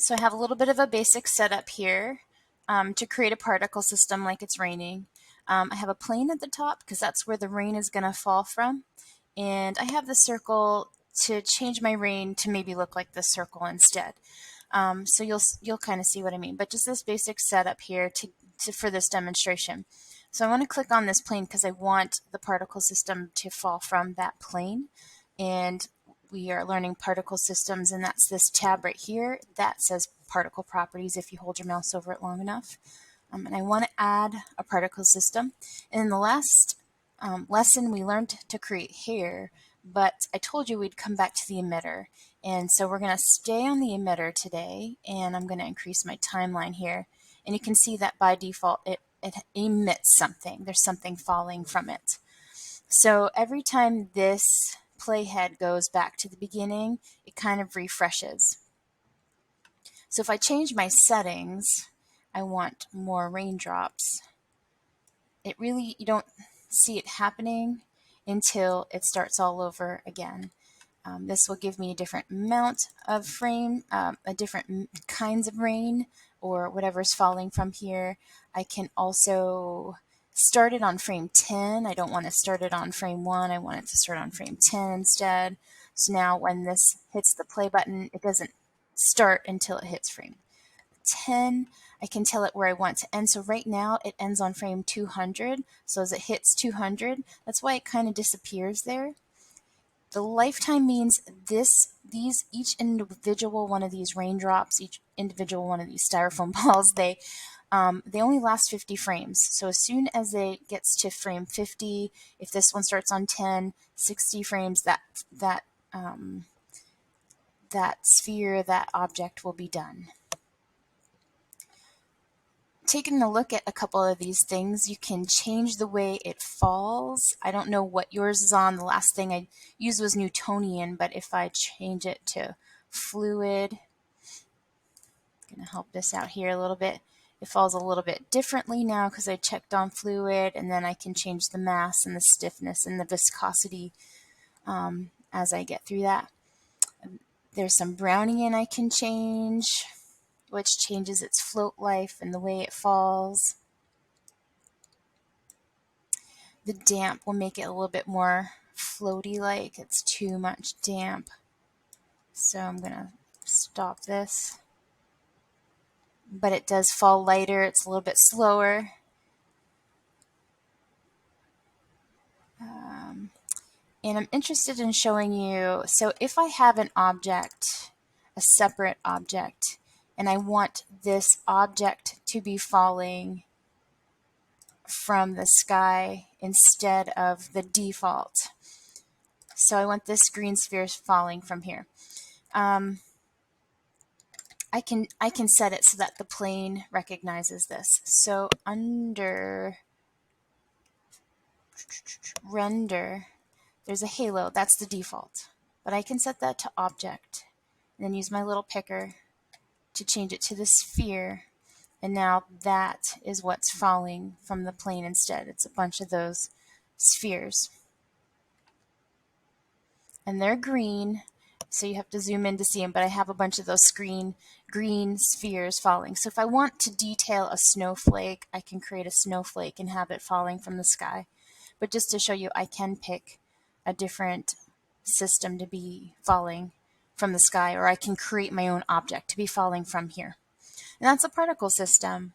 So I have a little bit of a basic setup here to create a particle system like it's raining. I have a plane at the top because that's where the rain is going to fall from. And I have the circle to change my rain to maybe look like this circle instead. So you'll kind of see what I mean. But just this basic setup here for this demonstration. So I want to click on this plane because I want the particle system to fall from that plane. And we are learning particle systems, and that's this tab right here that says particle properties if you hold your mouse over it long enough. And I want to add a particle system. And in the last lesson, we learned to create hair, but I told you we'd come back to the emitter. And so we're going to stay on the emitter today, and I'm going to increase my timeline here. And you can see that by default, it emits something. There's something falling from it. So every time this playhead goes back to the beginning, it kind of refreshes. So if I change my settings, I want more raindrops. You don't see it happening until it starts all over again. This will give me a different amount of frame, a different kinds of rain, or whatever's falling from here. I can also start it on frame 10. I don't want to start it on frame 1. I want it to start on frame 10 instead. So now when this hits the play button, it doesn't start until it hits frame 10. I can tell it where I want to end. So right now it ends on frame 200. So as it hits 200, that's why it kind of disappears there. The lifetime means each individual one of these raindrops, each individual one of these styrofoam balls, they only last 50 frames. So as soon as it gets to frame 50, if this one starts on 10, 60 frames, that sphere, that object will be done. Taking a look at a couple of these things, you can change the way it falls. I don't know what yours is on. The last thing I used was Newtonian, but if I change it to fluid, I'm going to help this out here a little bit. It falls a little bit differently now because I checked on fluid, and then I can change the mass and the stiffness and the viscosity as I get through that. There's some Brownian I can change, which changes its float life and the way it falls. The damp will make it a little bit more floaty-like. It's too much damp. So I'm going to stop this. But it does fall lighter. It's a little bit slower. And I'm interested in showing you, so if I have an object, a separate object, and I want this object to be falling from the sky instead of the default. So I want this green sphere falling from here. I can set it so that the plane recognizes this. So under render, there's a halo. That's the default. But I can set that to object and then use my little picker to change it to the sphere. And now that is what's falling from the plane instead. It's a bunch of those spheres. And they're green, so you have to zoom in to see them, but I have a bunch of those green spheres falling. So if I want to detail a snowflake, I can create a snowflake and have it falling from the sky. But just to show you, I can pick a different system to be falling from the sky, or I can create my own object to be falling from here. And that's a particle system.